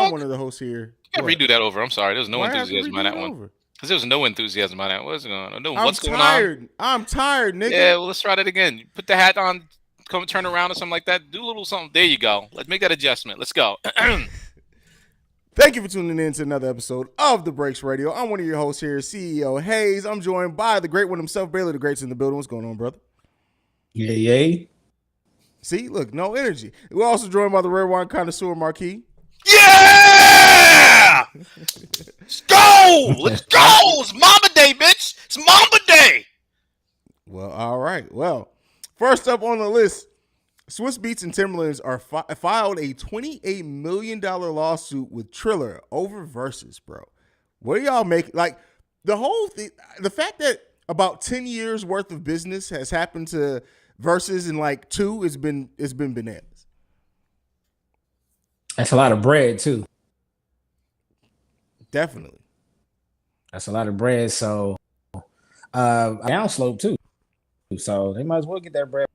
I'm one of the hosts here. You gotta redo that over. I'm sorry. There was no Why have to enthusiasm redo on it that one. over? Because there was no enthusiasm on that. What's going on? No, I'm what's going on? tired. I'm tired, nigga. Yeah, well, let's try that again. Put the hat on, come turn around or something like that. Do a little something. There you go. Let's make that adjustment. Let's go. Thank you for tuning in to another episode of The Breaks Radio. I'm one of your hosts here, CEO Hayes. I'm joined by the great one himself, Baylor the Great's in the building. What's going on, brother? Yay. See, look, no energy. We're also joined by the red wine connoisseur, Marquis. Yeah! Let's go! Let's go! It's Mamba Day, bitch! It's Mamba Day! Well, all right. Well, first up on the list, Swiss Beats and Timberlands are filed a $28 million lawsuit with Triller over Versus, bro. What do y'all make? Like, the whole thing, the fact that about 10 years worth of business has happened to Versus in like 2 it's been bananas. That's a lot of bread too. Definitely. That's a lot of bread. So downslope too. So they might as well get that bread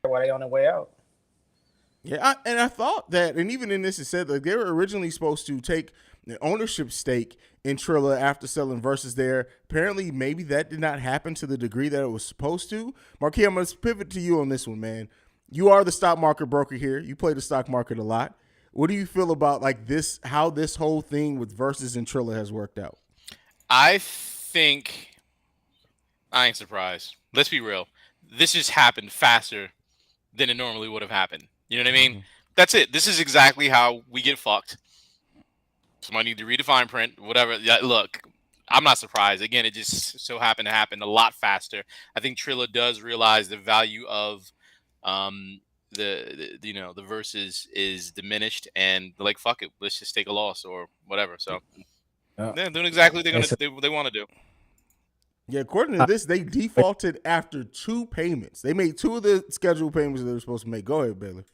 while they on their way out. Yeah, I thought that, and even in this, it said that they were originally supposed to take an ownership stake in Triller after selling Versus there. Apparently, maybe that did not happen to the degree that it was supposed to. Marquis, I'm going to pivot to you on this one, man. You are the stock market broker here. You play the stock market a lot. What do you feel about like this, how this whole thing with Versus and Triller has worked out? I think I ain't surprised. Let's be real. This just happened faster than it normally would have happened. You know what I mean? Mm-hmm. That's it. This is exactly how we get fucked. Somebody need to read the fine print, whatever. Yeah, look, I'm not surprised. Again, it just so happened to happen a lot faster. I think Triller does realize the value of the Versus is diminished, and they're like, fuck it, let's just take a loss or whatever. So they're doing exactly what they want to do. Yeah, according to this, they defaulted after 2 payments. They made 2 of the scheduled payments that they were supposed to make. Go ahead, Baylor.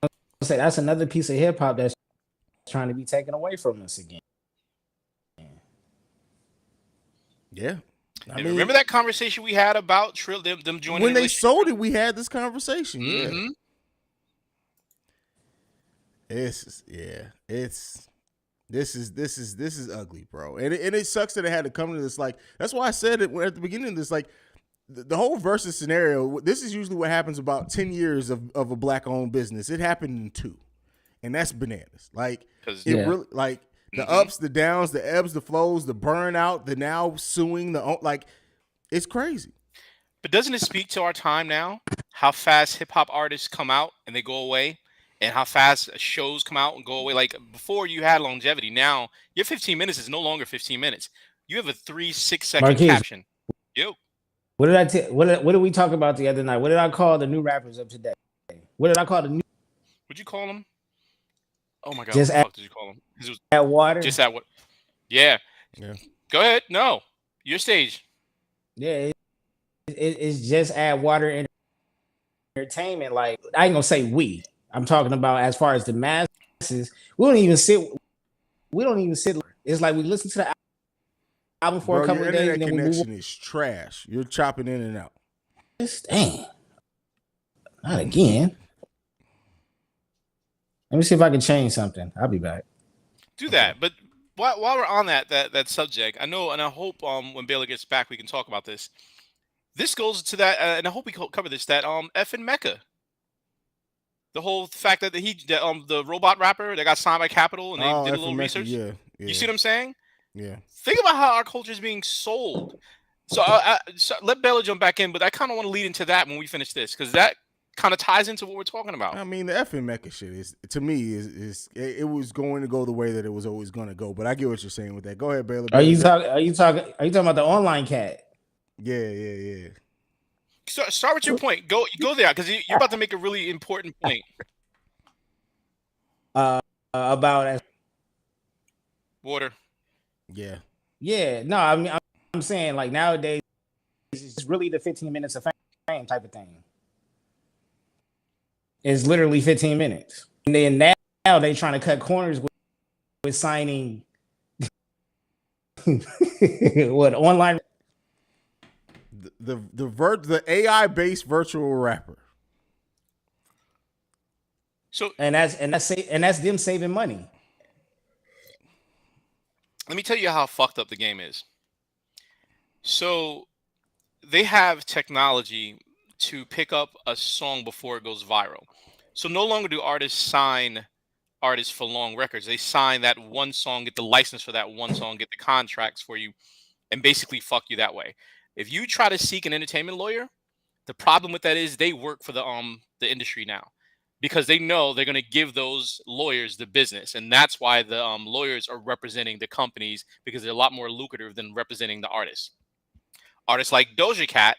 I'll say that's another piece of hip hop that's trying to be taken away from us again. Yeah. I mean, remember that conversation we had about them joining? When they sold it, we had this conversation. Mm-hmm. Yeah. This is ugly, bro. And it sucks that it had to come to this. Like, that's why I said it at the beginning of this. Like, the whole Versus scenario, this is usually what happens about 10 years of a black-owned business. It happened in 2. And that's bananas. Like, really, like, the ups, the downs, the ebbs, the flows, the burnout, the now suing, it's crazy. But doesn't it speak to our time now? How fast hip-hop artists come out and they go away? And how fast shows come out and go away. Like, before you had longevity. Now, your 15 minutes is no longer 15 minutes. You have a 3-6 second Marquise, caption. Yo. What did what did we talk about the other night? What did I call the new rappers of today? What did I call the new? What'd you call them? Oh my God. Just what the fuck did you call them? Add water. Just add what? Yeah. Go ahead. No. Your stage. Yeah. It's just add water entertainment. Like, I ain't gonna say we. I'm talking about as far as the masses. We don't even sit. It's like we listen to the album for a couple of days. Your internet connection is trash. You're chopping in and out. Dang. Not again. Let me see if I can change something. I'll be back. Do that. But while we're on that subject, I know, and I hope when Baylor gets back, we can talk about this. This goes to that, and I hope we cover this. That effing Mecca. The whole fact that the robot rapper that got signed by Capitol and they did a little research. Yeah. You see what I'm saying? Yeah. Think about how our culture is being sold. So, so let Baylor jump back in, but I kind of want to lead into that when we finish this because that kind of ties into what we're talking about. I mean, the effing Mecca shit is, to me, it was going to go the way that it was always going to go. But I get what you're saying with that. Go ahead, Baylor. Are you talking about the online cat? Yeah. Start with your point. Go there because you're about to make a really important point. About water. Yeah. No, I mean, I'm saying like nowadays it's really the 15 minutes of fame type of thing. It's literally 15 minutes, and then now they trying to cut corners with signing what online. The AI based virtual rapper. So and that's them saving money. Let me tell you how fucked up the game is. So they have technology to pick up a song before it goes viral. So no longer do artists sign artists for long records. They sign that one song, get the license for that one song, get the contracts for you, and basically fuck you that way. If you try to seek an entertainment lawyer, the problem with that is they work for the industry now because they know they're going to give those lawyers the business, and that's why the lawyers are representing the companies because they're a lot more lucrative than representing the artists. Artists like Doja Cat,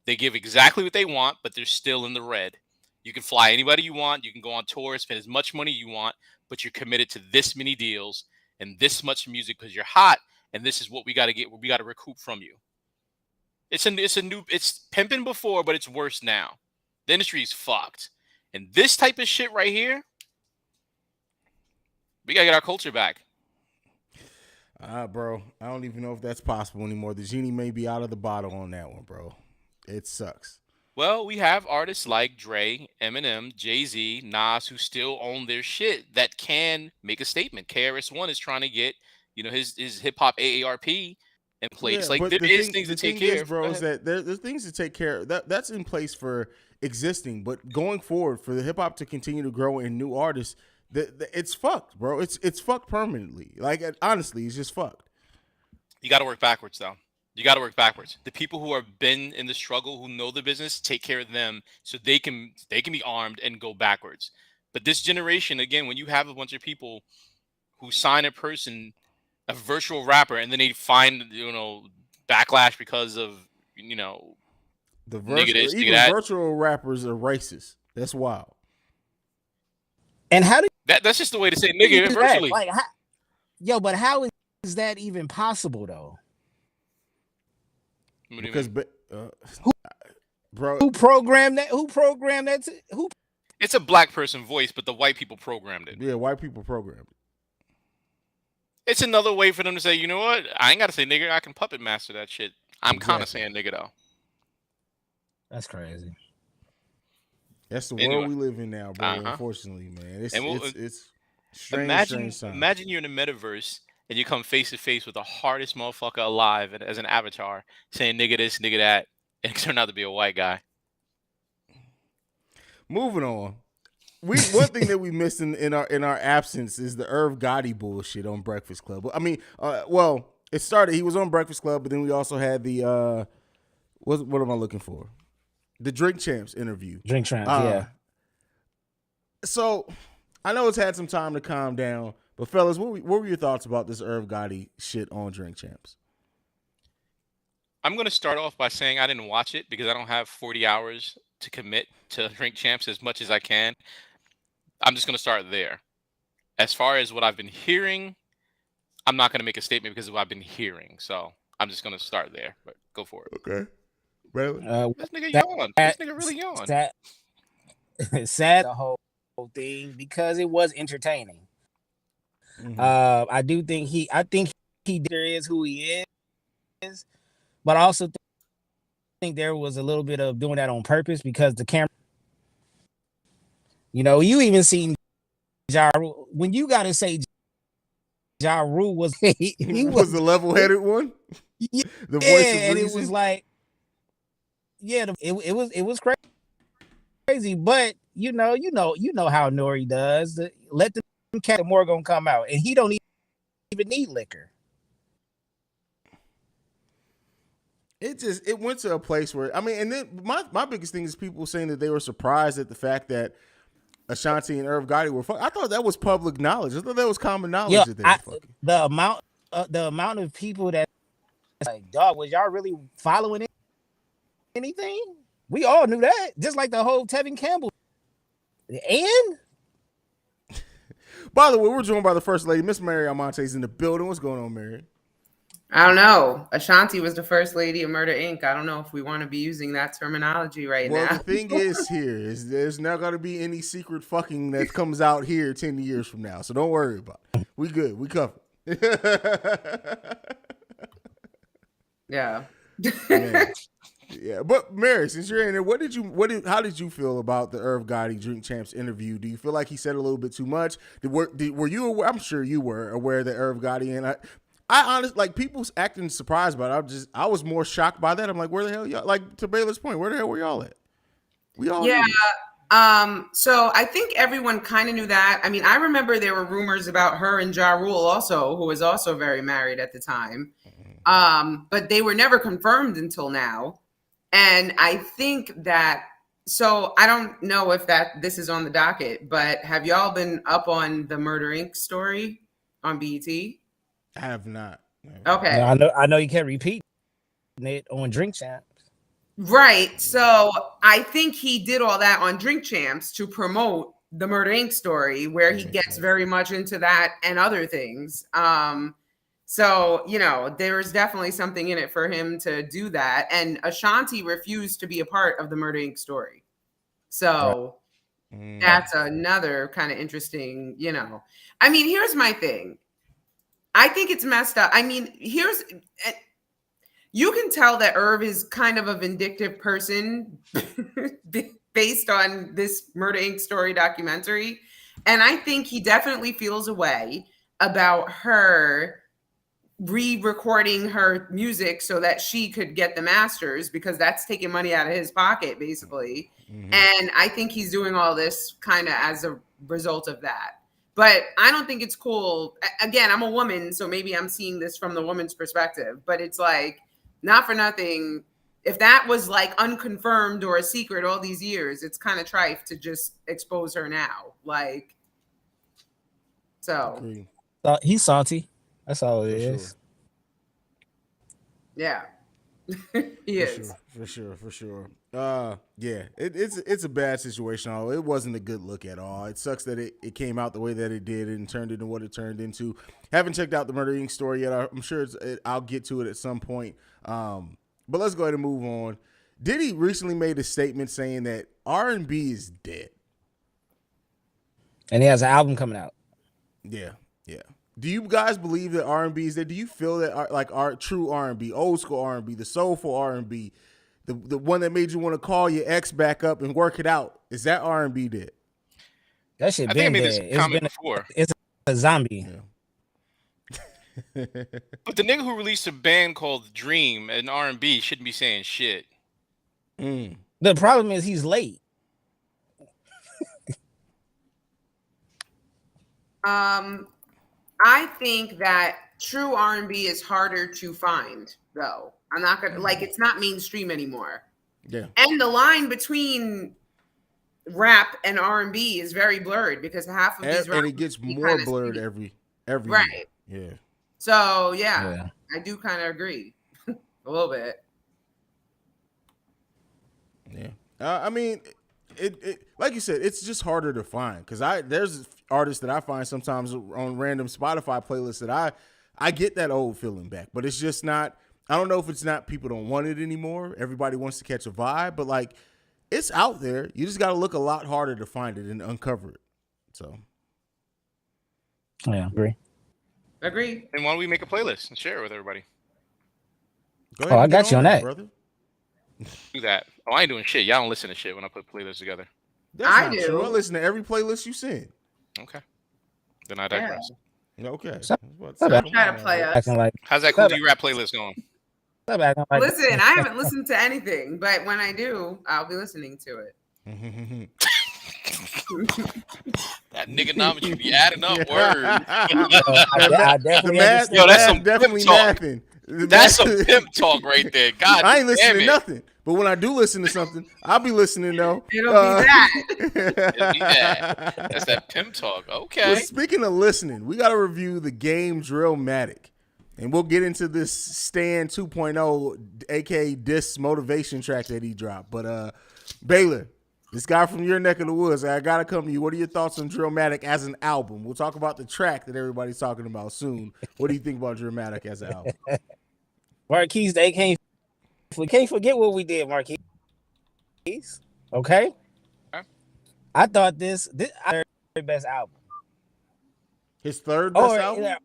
they give exactly what they want, but they're still in the red. You can fly anybody you want, you can go on tour, spend as much money you want, but you're committed to this many deals and this much music because you're hot, and this is what we got to get. We got to recoup from you. It's pimping before, but it's worse now. The industry is fucked, and this type of shit right here, we gotta get our culture back. Bro, I don't even know if that's possible anymore. The genie may be out of the bottle on that one, bro. It sucks. Well, we have artists like Dre, Eminem, Jay-Z, Nas who still own their shit that can make a statement. KRS-One is trying to get, his hip hop AARP in place. Yeah, Like but there is things the to take thing is, care of. Go bro, is ahead. that there's things to take care of. That's in place for existing, but going forward for the hip hop to continue to grow and new artists, it's fucked, bro. It's fucked permanently. Like honestly, it's just fucked. You got to work backwards, though. You got to work backwards. The people who have been in the struggle, who know the business, take care of them so they can be armed and go backwards. But this generation, again, when you have a bunch of people who sign a person, a virtual rapper, and then they find backlash because of The nigga virtual, this, nigga even that. virtual rappers are racist. That's wild. And how do That's just the way to say you nigga do that? virtually. Like, but how is that even possible though? What do you Because, mean? bro, Who programmed that? Who programmed that? Who? It's a black person voice, but the white people programmed it. yeah, white people programmed it. It's another way for them to say, you know what? I ain't got to say nigga. I can puppet master that shit. I'm kind of Exactly. saying nigga though. That's crazy. That's the Anyway. world we live in now, bro. Uh-huh. Unfortunately, man, And it's strange, strange times. imagine you're in the metaverse and you come face to face with the hardest motherfucker alive as an avatar, saying nigga this, nigga that, and it turned out to be a white guy. Moving on. One thing that we missed in our absence is the Irv Gotti bullshit on Breakfast Club. I mean, well, it started. He was on Breakfast Club, but then we also had the what am I looking for? The Drink Champs interview. Drink Champs, yeah. So I know it's had some time to calm down, but fellas, what were your thoughts about this Irv Gotti shit on Drink Champs? I'm gonna start off by saying I didn't watch it because I don't have 40 hours to commit to Drink Champs as much as I can. I'm just gonna start there. As far as what I've been hearing, I'm not gonna make a statement because of what I've been hearing. So I'm just gonna start there. But go for it. Okay. Really? This nigga yawned. This nigga really yawned. Sad the whole thing because it was entertaining. Mm-hmm. I think he is who he is, but I also think there was a little bit of doing that on purpose because the camera. You even seen Ja Rule. When you got to say Ja Rule was he was the level-headed one. Yeah, the voice of and reason? it was like, it was crazy. But you know how Nori does. Let the cat more gonna come out, and he don't even need liquor. It went to a place where and then my biggest thing is people saying that they were surprised at the fact that Ashanti and Irv Gotti were fucking. I thought that was public knowledge. I thought that was common knowledge that they were fucking. The amount of people that like, dog, was y'all really following anything? We all knew that. Just like the whole Tevin Campbell. And by the way, we're joined by the First Lady, Miss Mary Almonte, is in the building. What's going on, Mary? I don't know. Ashanti was the first lady of Murder Inc. I don't know if we want to be using that terminology now. Well, the thing is there's not going to be any secret fucking that comes out here 10 years from now. So don't worry about it. We good. We covered. Yeah. Yeah, but Mary, since you're in there, how did you feel about the Irv Gotti Drink Champs interview? Do you feel like he said a little bit too much? Were you aware? I'm sure you were aware that Irv Gotti and I honestly like people's acting surprised by it. I was more shocked by that. I'm like, where the hell y'all? Like to Baylor's point, where the hell were y'all at? We all Yeah. knew. So I think everyone kind of knew that. I mean, I remember there were rumors about her and Ja Rule also, who was also very married at the time. But they were never confirmed until now. And I think that, so I don't know if this is on the docket, but have y'all been up on the Murder Inc. story on BET? I have not. Okay. No, I know you can't repeat it on Drink Champs. Right. So I think he did all that on Drink Champs to promote the Murder Inc. story, where he gets very much into that and other things. So, you know, there's definitely something in it for him to do that. And Ashanti refused to be a part of the Murder Inc. story. So that's another kind of interesting, you know. I mean, here's my thing. I think it's messed up. I mean, you can tell that Irv is kind of a vindictive person based on this Murder Inc. story documentary. And I think he definitely feels a way about her re-recording her music so that she could get the masters, because that's taking money out of his pocket, basically. And I think he's doing all this kind of as a result of that. But I don't think it's cool. Again, I'm a woman, so maybe I'm seeing this from the woman's perspective. But it's like, not for nothing, if that was like unconfirmed or a secret all these years, it's kind of trite to just expose her now. Like, so. He's salty. That's all it is. Sure. Yeah. He is. For sure. Yeah, it's a bad situation. It wasn't a good look at all. It sucks that it came out the way that it did and turned into what it turned into. Haven't checked out the Murder Inc. story yet. I'm sure I'll get to it at some point. But let's go ahead and move on. Diddy recently made a statement saying that R&B is dead. And he has an album coming out. Yeah. Do you guys believe that R&B is dead? Do you feel that like our true R&B, old school R&B, the soulful R&B, the one that made you want to call your ex back up and work it out, is that R&B dead? That shit I think I been made dead. this comment before. It's a zombie. Yeah. But the nigga who released a band called Dream and R&B shouldn't be saying shit. The problem is he's late. I think that true R&B is harder to find, though. I'm not gonna like, it's not mainstream anymore. Yeah. And the line between rap and R&B is very blurred, because half of these and it gets more blurred every right. year. Yeah. So yeah, I do kind of agree a little bit. Yeah. I mean, it like you said, it's just harder to find, because there's artists that I find sometimes on random Spotify playlists that I get that old feeling back, but it's just not. I don't know if it's not people don't want it anymore. Everybody wants to catch a vibe, but like, it's out there. You just got to look a lot harder to find it and uncover it. So, yeah, Agree. And why don't we make a playlist and share it with everybody? Go ahead. I got you on that, brother. Do that. Oh, I ain't doing shit. Y'all don't listen to shit when I put playlists together. I do. True. I listen to every playlist you send. Okay. Then I digress. Yeah. Okay. Try to play us. How's that cool D-Rap playlist going? Listen, I haven't listened to anything, but when I do, I'll be listening to it. That nigganomics be adding up words. I definitely Yo, that's some definitely pimp talk. mathing. That's some pimp talk right there. God, I ain't listening damn to it. nothing. But when I do listen to something, I'll be listening though. It'll be that. It'll be that. That's that pimp talk. Okay. Well, speaking of listening, we got to review the game Drillmatic. And we'll get into this Stan 2.0, aka Diss motivation track that he dropped. But Baylor, this guy from your neck of the woods, I got to come to you. What are your thoughts on Drillmatic as an album? We'll talk about the track that everybody's talking about soon. What do you think about Drillmatic as an album? Marquise, we can't forget what we did, Marquise. Okay? I thought this our best album. His third best album?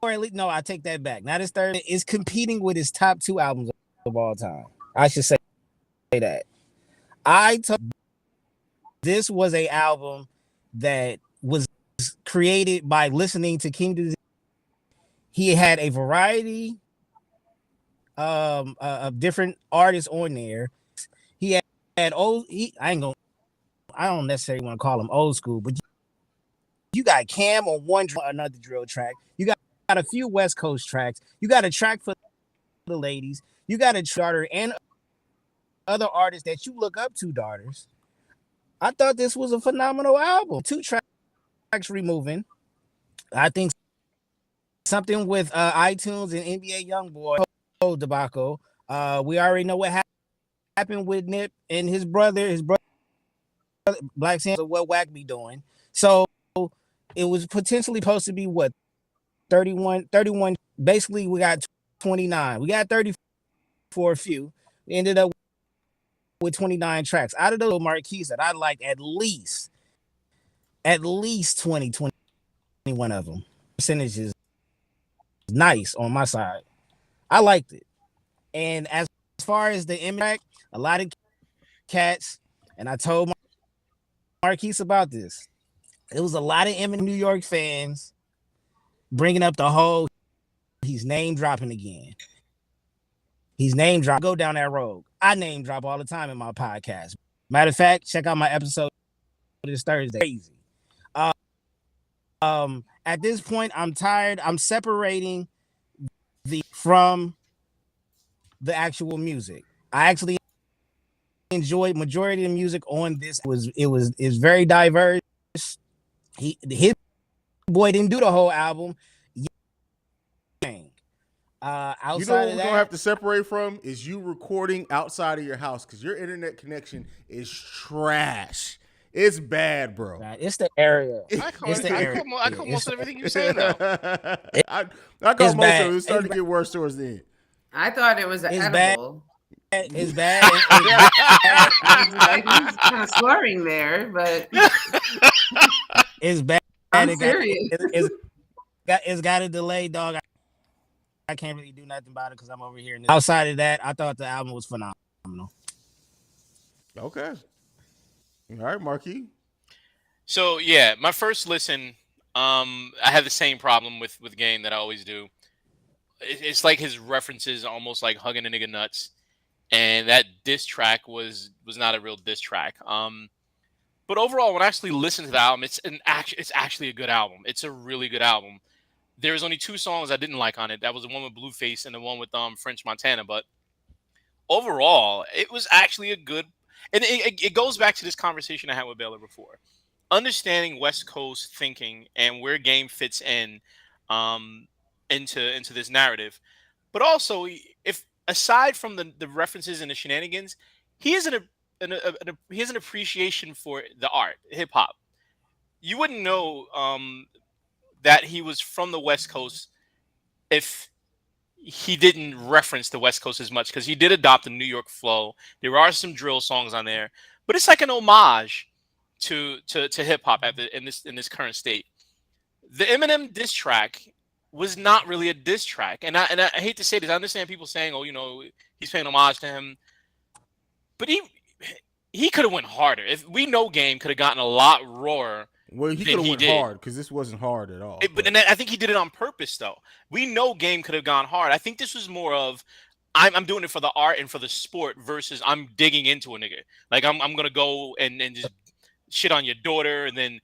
Or at least, no, I take that back. Not his third. Is competing with his top 2 albums of all time. I should say that. This was an album that was created by listening to King Disease he had a variety of different artists on there. He had old. I don't necessarily want to call him old school, but you got Cam on another drill track. You got a few West Coast tracks. You got a track for the ladies. You got a charter and other artists that you look up to, daughters. I thought this was a phenomenal album. 2 tracks removing. I think something with iTunes and NBA YoungBoy debacle. We already know what happened with Nip and his brother Black Sam. What Wack be doing? So it was potentially supposed to be what 31. Basically, we got 29. We got 30 for a few. We ended up with 29 tracks. Out of those marquees that I liked at least 20, 21 of them. Percentage is nice on my side. I liked it. And as far as the impact, a lot of cats, and I told Marquise about this. It was a lot of Eminem New York fans bringing up the whole he's name dropping again. He's name drop. Go down that road. I name drop all the time in my podcast. Matter of fact, check out my episode this Thursday. Crazy. At this point, I'm tired. I'm separating from the actual music. I actually enjoyed majority of the music on this. It was very diverse. His boy didn't do the whole album. Outside you know what of we're that, gonna have to separate from is you recording outside of your house because your internet connection is trash. It's bad, bro. it's the area. I call most of everything you're saying though. I call most of it. It's starting to get worse towards the end. I thought it was edible. It's bad. I think he's kind of slurring there, but it's bad. I'm serious. It's got a delay, dog. I can't really do nothing about it because I'm over here. Outside of that, I thought the album was phenomenal. Okay. All right, Marquis. So yeah, my first listen, I had the same problem with Game that I always do. It's like his references almost like hugging a nigga nuts, and that diss track was not a real diss track. But overall, when I actually listen to the album, it's actually a good album. It's a really good album. There's only 2 songs I didn't like on it. That was the one with Blueface and the one with French Montana. But overall, it was actually a good. And it goes back to this conversation I had with Baylor before. Understanding West Coast thinking and where Game fits in into this narrative. But also, if aside from the references and the shenanigans, he has an appreciation for the art, hip hop. You wouldn't know that he was from the West Coast if he didn't reference the West Coast as much, because he did adopt the New York flow. There are some drill songs on there, but it's like an homage to hip hop in this current state. The Eminem diss track was not really a diss track, and I hate to say this. I understand people saying, "Oh, he's paying homage to him," but he could have went harder. If we know Game could have gotten a lot rawer. Well, he could have went hard because this wasn't hard at all. But I think he did it on purpose, though. We know Game could have gone hard. I think this was more of I'm doing it for the art and for the sport versus I'm digging into a nigga. Like I'm gonna go and just shit on your daughter and then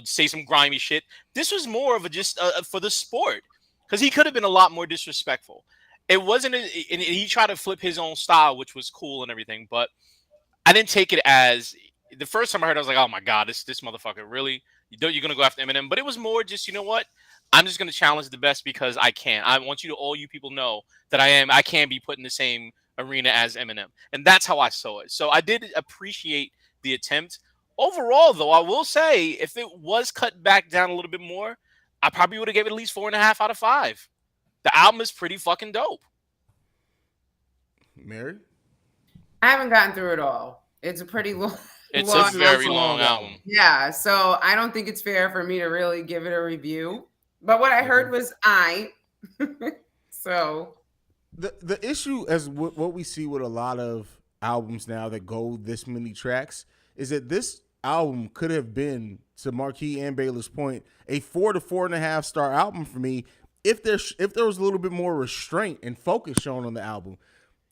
say some grimy shit. This was more of a just for the sport, because he could have been a lot more disrespectful. It wasn't, and he tried to flip his own style, which was cool and everything. But I didn't take it as. The first time I heard it, I was like, oh my God, this motherfucker, really? You're going to go after Eminem? But it was more just, you know what? I'm just going to challenge the best because I can. I want all you people know that I can be put in the same arena as Eminem. And that's how I saw it. So I did appreciate the attempt. Overall, though, I will say, if it was cut back down a little bit more, I probably would have gave it at least 4.5 out of 5. The album is pretty fucking dope. Mary? I haven't gotten through it all. It's a pretty long. It's a very long album. Yeah, so I don't think it's fair for me to really give it a review. But what I heard was so the issue, as what we see with a lot of albums now that go this many tracks, is that this album could have been, to Marquis and Baylor's point, a 4 to 4.5 star album for me if there was a little bit more restraint and focus shown on the album.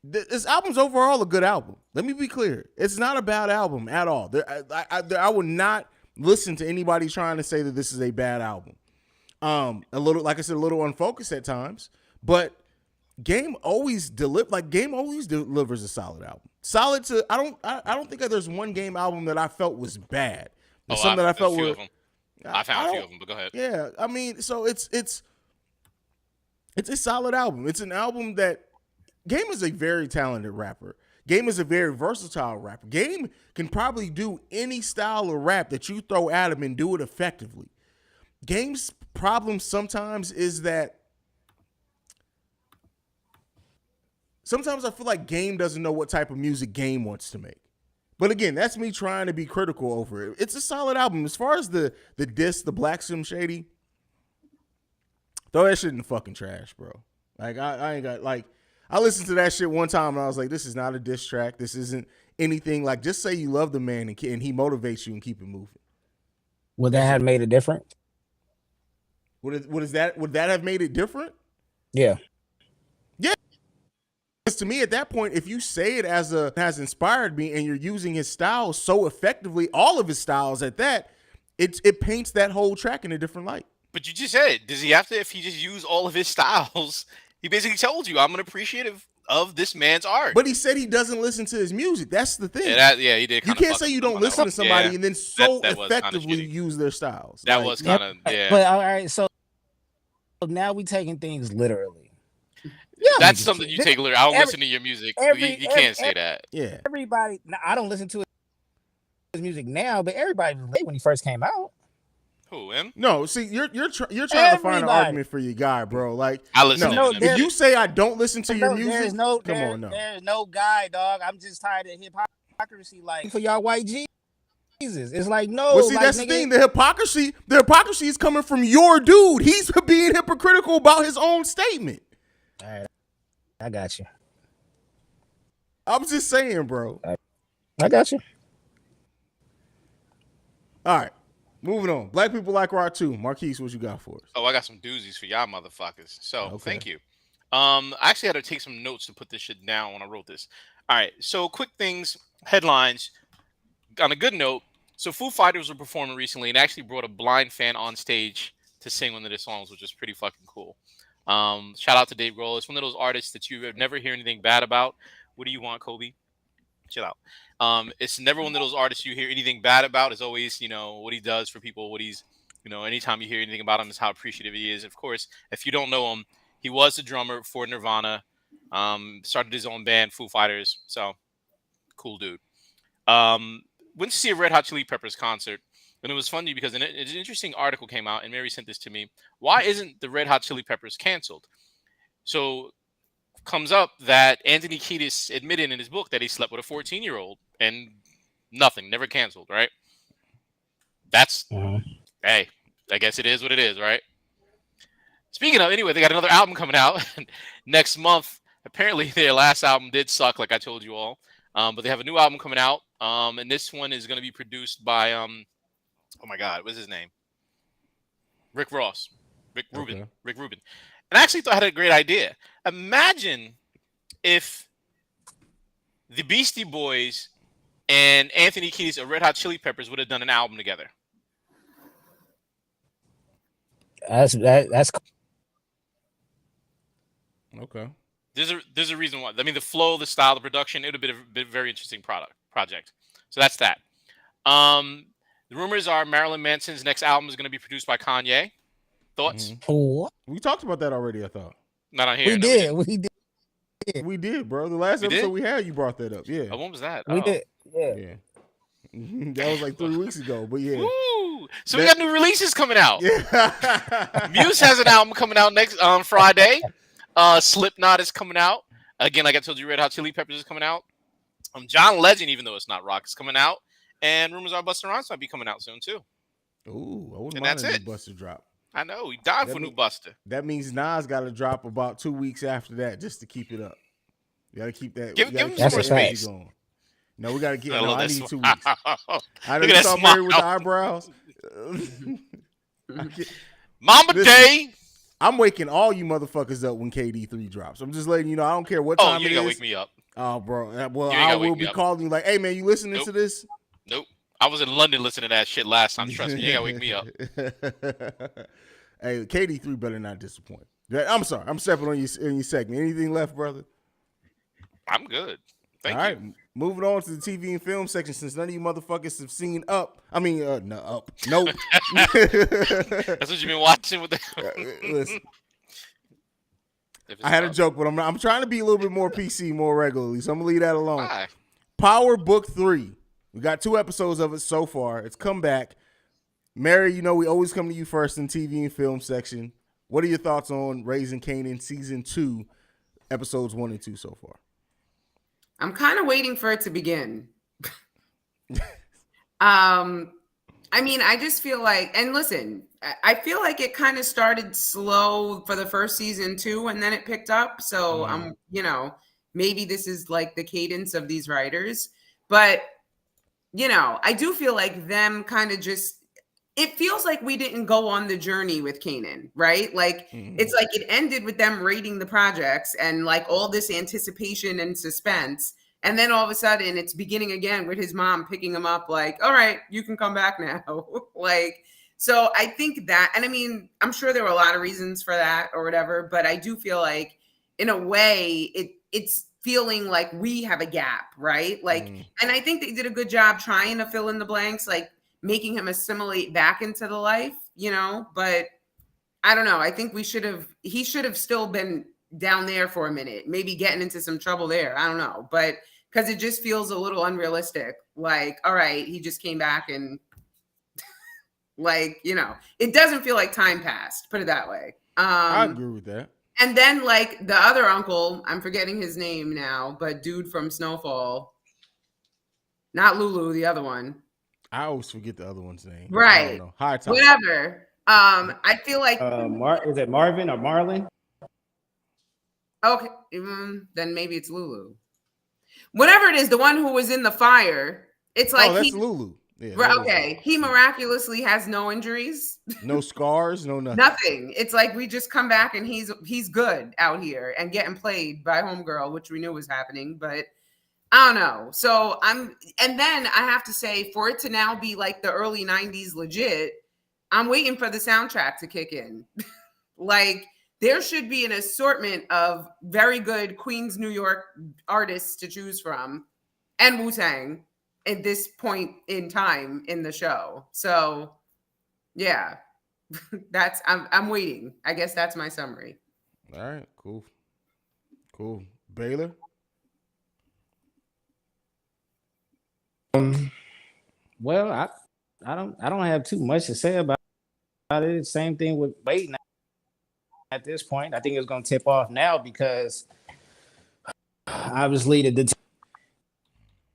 This album's overall a good album. Let me be clear. It's not a bad album at all. I would not listen to anybody trying to say that this is a bad album. A little, like I said, a little unfocused at times, but Game always delivers a solid album. Solid to I don't think that there's one Game album that I felt was bad. There's some that I felt were. I found a few of them, but go ahead. Yeah, I mean, so it's a solid album. It's an album that Game is a very talented rapper. Game is a very versatile rapper. Game can probably do any style of rap that you throw at him and do it effectively. Game's problem sometimes is that sometimes I feel like Game doesn't know what type of music Game wants to make. But again, that's me trying to be critical over it. It's a solid album. As far as the diss, the Black Slim Shady, throw that shit in the fucking trash, bro. Like, I ain't got, like, I listened to that shit one time and I was like, this is not a diss track. This isn't anything. Like, just say you love the man and he motivates you and keep it moving. Would that have made it different? Would that have made it different? Yeah. Yeah. Because to me, at that point, if you say it has inspired me and you're using his style so effectively, all of his styles at that, it paints that whole track in a different light. But you just said, does he have to, if he just used all of his styles, he basically told you, I'm an appreciative of this man's art. But he said he doesn't listen to his music. That's the thing. Yeah, he did. You can't say you don't listen to somebody and then so effectively use their styles. That was kind of, yeah. But all right, so now we taking things literally. Yeah, that's something you take literally. I don't listen to your music. You can't say that. Yeah. Everybody, I don't listen to his music now, but everybody was late when he first came out. Who, him? No, see, you're trying to find an argument for your guy, bro. Like, I listen. No, if you say I don't listen to your music, there's no guy, dog. I'm just tired of hypocrisy. Like, for y'all white Jesus, it's like no. Well, see, like, that's the thing. The hypocrisy is coming from your dude. He's being hypocritical about his own statement. All right, I got you. I'm just saying, bro. I got you. All right. Moving on. Black people like rock too. Marquise, what you got for us? Oh, I got some doozies for y'all motherfuckers. So Thank you. I actually had to take some notes to put this shit down when I wrote this. All right. So quick things, headlines. On a good note, so Foo Fighters were performing recently and actually brought a blind fan on stage to sing one of their songs, which is pretty fucking cool. Shout out to Dave Grohl. It's one of those artists that you never hear anything bad about. What do you want, Kobe? Chill out. It's never one of those artists you hear anything bad about. It's always, what he does for people, what he's, anytime you hear anything about him is how appreciative he is. Of course, if you don't know him, he was the drummer for Nirvana, started his own band, Foo Fighters. So, cool dude. Went to see a Red Hot Chili Peppers concert, and it was funny because an interesting article came out, and Mary sent this to me. Why isn't the Red Hot Chili Peppers canceled? So, comes up that Anthony Kiedis admitted in his book that he slept with a 14-year-old and nothing, never canceled, right? That's, hey, I guess it is what it is, right? Speaking of, anyway, they got another album coming out next month. Apparently, their last album did suck, like I told you all. But they have a new album coming out, and this one is going to be produced by, oh my God, what's his name? Rick Rubin. And I actually thought I had a great idea. Imagine if the Beastie Boys and Anthony Kiedis of Red Hot Chili Peppers would have done an album together. That's okay. There's a reason why. I mean, the flow, the style, the production, it would have been a very interesting project. So that's that. The rumors are Marilyn Manson's next album is going to be produced by Kanye. Thoughts? What? We talked about that already, I thought. Not on here. We did, bro. The last episode we had, you brought that up. Yeah. Oh, when was that? We did. Yeah. That was like 3 weeks ago, but yeah. Woo! So we got new releases coming out. Yeah. Muse has an album coming out next on Friday. Slipknot is coming out. Again, like I told you, Red Hot Chili Peppers is coming out. John Legend, even though it's not rock, is coming out. And rumors are Busta Rhymes might be coming out soon, too. Ooh, I wouldn't mind a new Busta drop. I know. We died for new Busta. That means Nas got to drop about 2 weeks after that just to keep it up. You got to keep that. Give him some more space. Going. No, we got to get. I need 2 weeks. I know Look you at saw that Mary with the smile. eyebrows. Mama Day. I'm waking all you motherfuckers up when KD3 drops. I'm just letting you know. I don't care what Oh, time you it ain't gotta is. wake me up. Oh, bro. Well, You ain't I gotta wake will me be up. calling you like, hey, man, you listening Nope. to this? Nope. I was in London listening to that shit last time. Trust me, you ain't gotta wake me up. Hey, KD3 better not disappoint. I'm sorry. I'm stepping on your segment. Anything left, brother? I'm good. Thank All right. you. Moving on to the TV and film section, since none of you motherfuckers have seen Up. I mean, no, Up. Nope. That's what you've been watching with the. Listen, If it's I had a Up. joke, but I'm trying to be a little bit more PC more regularly, so I'm gonna leave that alone. Why? Power Book 3. We got 2 episodes of it so far. It's come back. Mary, you know we always come to you first in TV and film section. What are your thoughts on Raising Kanan season 2, episodes 1 and 2 so far? I'm kind of waiting for it to begin. I mean, I just feel like, and listen, I feel like it kind of started slow for the first season too, and then it picked up. So I'm, maybe this is like the cadence of these writers, but I do feel like them kind of just. It feels like we didn't go on the journey with Kanan, right? Like it's like it ended with them rating the projects and like all this anticipation and suspense. And then all of a sudden it's beginning again with his mom picking him up like, all right, you can come back now. Like, so I think that, and I mean, I'm sure there were a lot of reasons for that or whatever, but I do feel like in a way it's feeling like we have a gap, right? Like, and I think they did a good job trying to fill in the blanks, like making him assimilate back into the life, but I don't know. I think he should have still been down there for a minute, maybe getting into some trouble there. I don't know, but because it just feels a little unrealistic. Like, all right, he just came back and like, it doesn't feel like time passed, put it that way. I agree with that. And then like the other uncle, I'm forgetting his name now, but dude from Snowfall, not Lulu, the other one. I always forget the other one's name. Right. I don't know. High top. Whatever. I feel like is it Marvin or Marlon? Okay, then maybe it's Lulu. Whatever it is, the one who was in the fire. It's like that's Lulu. Yeah, okay, he miraculously has no injuries, no scars, no nothing. Nothing. It's like we just come back and he's good out here and getting played by homegirl, which we knew was happening, but I don't know. So and then I have to say, for it to now be like the early 90s legit, I'm waiting for the soundtrack to kick in. Like there should be an assortment of very good Queens, New York artists to choose from and Wu-Tang at this point in time in the show. So yeah, I'm waiting. I guess that's my summary. All right, cool. Baylor? Well, I don't have too much to say about it. Same thing with waiting at this point. I think it's going to tip off now because obviously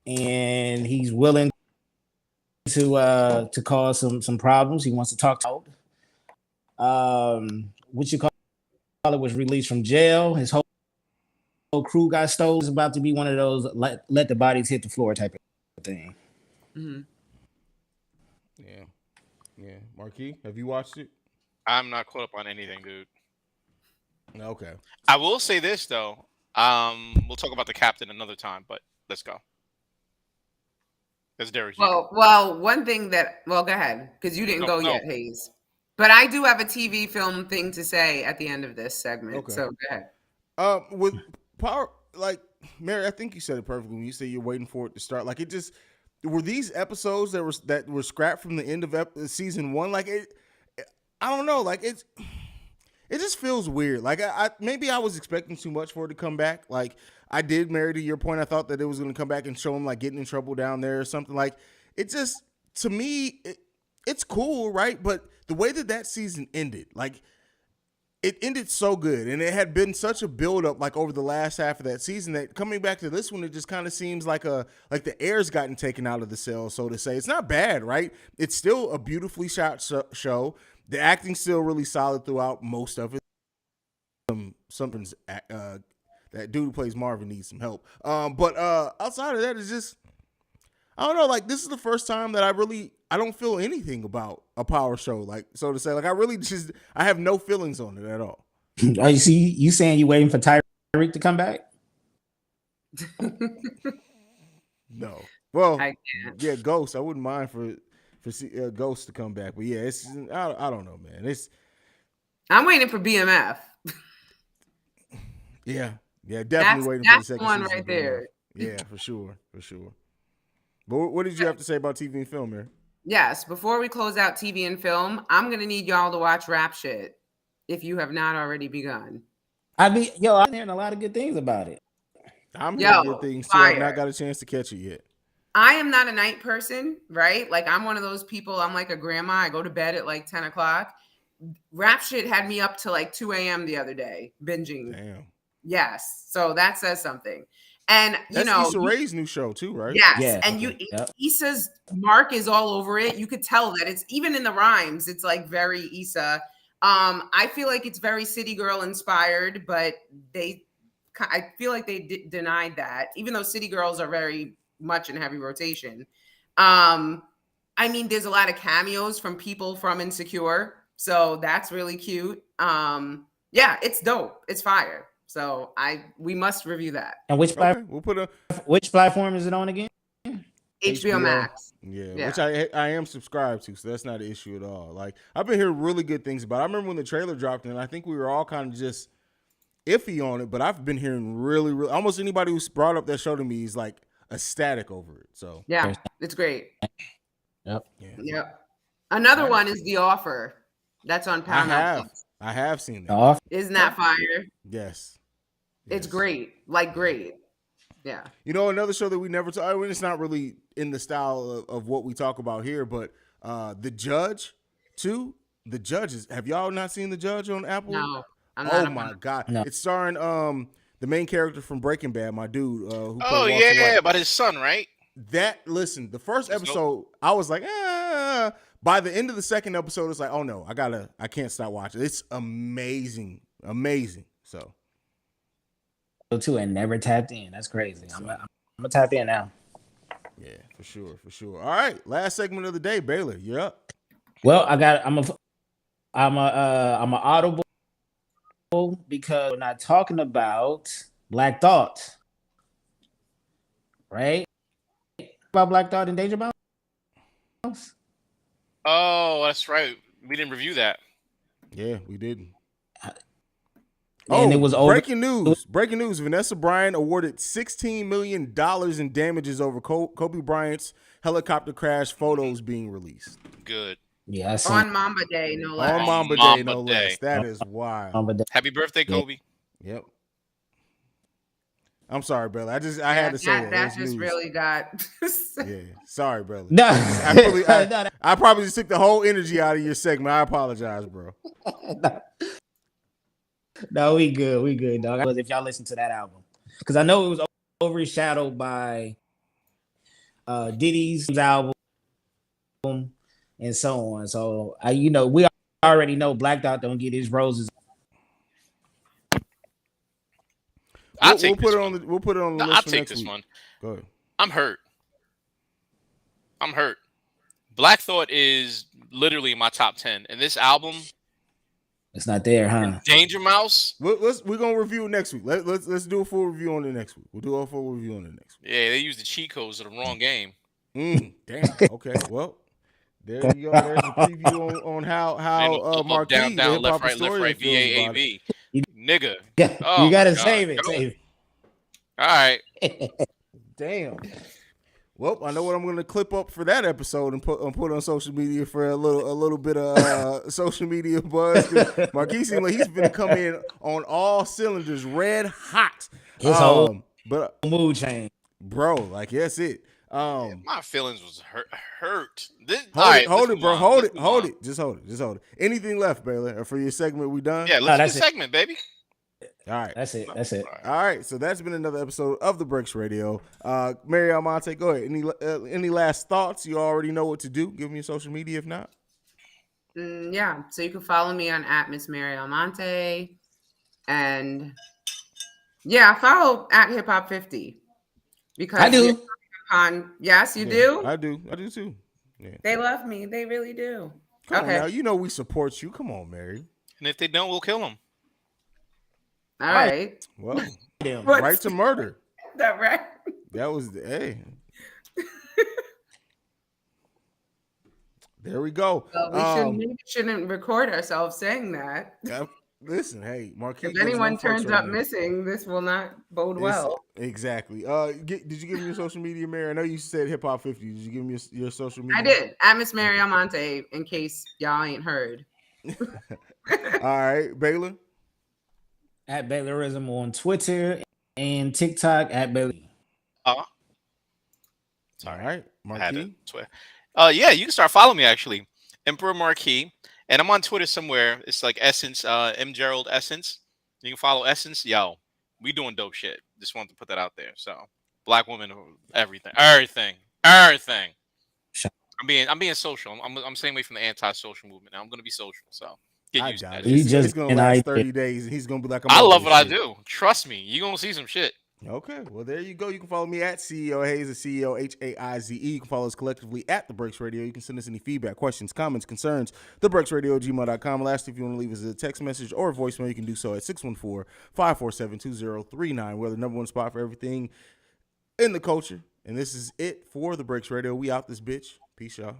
and he's willing to cause some problems. He wants to talk to what you call it, was released from jail. His whole crew got stolen. It's about to be one of those let the bodies hit the floor type of thing. Mm-hmm. Yeah. Marquis, have you watched it? I'm not caught up on anything, dude. Okay. I will say this though. We'll talk about the captain another time, but let's go. That's Derek. Well, one thing go ahead, because you didn't go yet, Hayes. But I do have a TV film thing to say at the end of this segment. Okay. So go ahead. With Power, like Mary, I think you said it perfectly when you say you're waiting for it to start. Like it just were these episodes that were scrapped from the end of season 1. Like I don't know. Like it just feels weird. Like I maybe I was expecting too much for it to come back. Like I did, Mary, to your point. I thought that it was going to come back and show him like getting in trouble down there or something. Like it just, to me, it's cool, right? But the way that season ended, like it ended so good, and it had been such a build-up like over the last half of that season that coming back to this one, it just kind of seems like the air's gotten taken out of the cell, so to say. It's not bad, right? It's still a beautifully shot show. The acting's still really solid throughout most of it. Something's that dude who plays Marvin needs some help. But outside of that, it's just I don't know. Like, this is the first time that I don't feel anything about a power show. Like, so to say, like, I have no feelings on it at all. Oh, you saying you waiting for Tyreek to come back? No. Well, I can't. yeah, Ghost. I wouldn't mind for Ghost to come back, but yeah, I don't know, man. I'm waiting for BMF. Yeah, definitely waiting for the second one season right there. Yeah, for sure. But what did you have to say about TV and film, man? Yes, before we close out TV and film, I'm gonna need y'all to watch Rap Shit if you have not already begun. I'm hearing a lot of good things about it. I'm hearing good things too. I've not got a chance to catch it yet. I am not a night person, right? Like, I'm one of those people. I'm like a grandma. I go to bed at like 10 o'clock. Rap Shit had me up to like 2 a.m. the other day binging. Damn. Yes, so that says something. And that's Issa Rae's new show too, right? Yes, yeah, and Issa's mark is all over it. You could tell that it's even in the rhymes. It's like very Issa. I feel like it's very City Girl inspired, but I feel like they denied that, even though City Girls are very much in heavy rotation. I mean, there's a lot of cameos from people from Insecure, so that's really cute. Yeah, it's dope. It's fire. So we must review that. And which which platform is it on again? HBO Max. Yeah, which I am subscribed to, so that's not an issue at all. Like, I've been hearing really good things about it. I remember when the trailer dropped, and I think we were all kind of just iffy on it, but I've been hearing really almost anybody who's brought up that show to me is like ecstatic over it. So yeah, it's great. Yep. Yep. Another one is The Offer. That's on Paramount. I have seen that. Isn't that fire? Yes. It's great. Like, great. Yeah. You know, another show that we never talk. I mean, it's not really in the style of what we talk about here, but The Judge too. The Judge have y'all not seen The Judge on Apple? No. Oh my God. No. It's starring the main character from Breaking Bad, my dude. Who oh yeah, about his son, right? Listen, the first episode, I was like, by the end of the second episode, it's like, oh no, I can't stop watching. It's amazing. So. Too, and never tapped in. That's crazy. I'm gonna tap in now. Yeah, for sure. All right, last segment of the day, Baylor, you're up. Well, I'm a audible because we're not talking about Black Thought, right? About Black Thought and Danger Mouse. Oh, that's right. We didn't review that. Yeah, we didn't. And it was over. Breaking news. Vanessa Bryant awarded $16 million in damages over Kobe Bryant's helicopter crash photos being released. Good. Yeah, on Mamba Day, no less. On Mamba Day, no less. That is wild. Happy birthday, Kobe. Yep. I'm sorry, brother. I had to say that. That just really got. Yeah. Sorry, brother. No. I probably just took the whole energy out of your segment. I apologize, bro. No, we good, dog. If y'all listen to that album, because I know it was overshadowed by Diddy's album and so on. So we already know Black Dot don't get his roses. We'll put it on the list. I'll take this one. Go ahead. I'm hurt. Black Thought is literally in my top 10, and this album. It's not there, huh? Danger Mouse. We're gonna review it next week. Let's do a full review on it next week. We'll do a full review on it next week. Yeah, they used the cheat codes of the wrong game. Damn. Okay. Well, there you go. There's a preview on how Marquis down, left, right, VAAV. Nigga. You gotta save it. All right. Damn. Well, I know what I'm going to clip up for that episode and put on social media for a little bit of social media buzz. Marquis seems like he's been coming in on all cylinders, red hot. His whole mood change, bro. Like, yes, it. My feelings was hurt. Hold it, bro. Hold it. Just hold it. Anything left, Baylor, for your segment? We done? Yeah, let's do the segment, baby. All right. That's it. All right. So that's been another episode of The Breaks Radio. Mary Almonte, go ahead. Any last thoughts? You already know what to do. Give me your social media if not. Yeah. So you can follow me on @MissMaryAlmonte. And yeah, follow @HipHop50. Because I do. upon. Yes, you Yeah, do. I do. I do too. Yeah. They love me. They really do. Come on Okay. now. You know we support you. Come on, Mary. And if they don't, we'll kill them. All right. Well, Damn. right What's to murder. that right? That was the hey. There we go. Well, we shouldn't record ourselves saying that. Listen, hey, Marquis. If anyone turns up missing, this will not bode well. Exactly. Did you give me your social media, Mary? I know you said Hip Hop 50. Did you give me your social media? I did. At Miss Mary Almonte, in case y'all ain't heard. All right, Baylor. At Baylorism on Twitter and TikTok at Baylor. Sorry. All right, I had Marquis. to swear. Yeah, you can start following me actually, Emperor Marquis, and I'm on Twitter somewhere. It's like Essence, M Gerald Essence. You can follow Essence. Yo, we doing dope shit. Just wanted to put that out there. So, black women, everything. I'm being social. I'm staying away from the anti-social movement. Now I'm gonna be social. So get I used to doubt that. it. You It's gonna last 30 days, and he's gonna be like, I love over what I this shit. do. Trust me, you gonna see some shit. Okay, well there you go. You can follow me at CEO Hayes, at CEO HAIZE. You can follow us collectively at The Breaks Radio. You can send us any feedback, questions, comments, concerns, thebreaksradio@gmail.com. Lastly, if you want to leave us a text message or a voicemail, you can do so at 614-547-2039. We're the number one spot for everything in the culture. And this is it for The Breaks Radio. We out this bitch. Peace, y'all.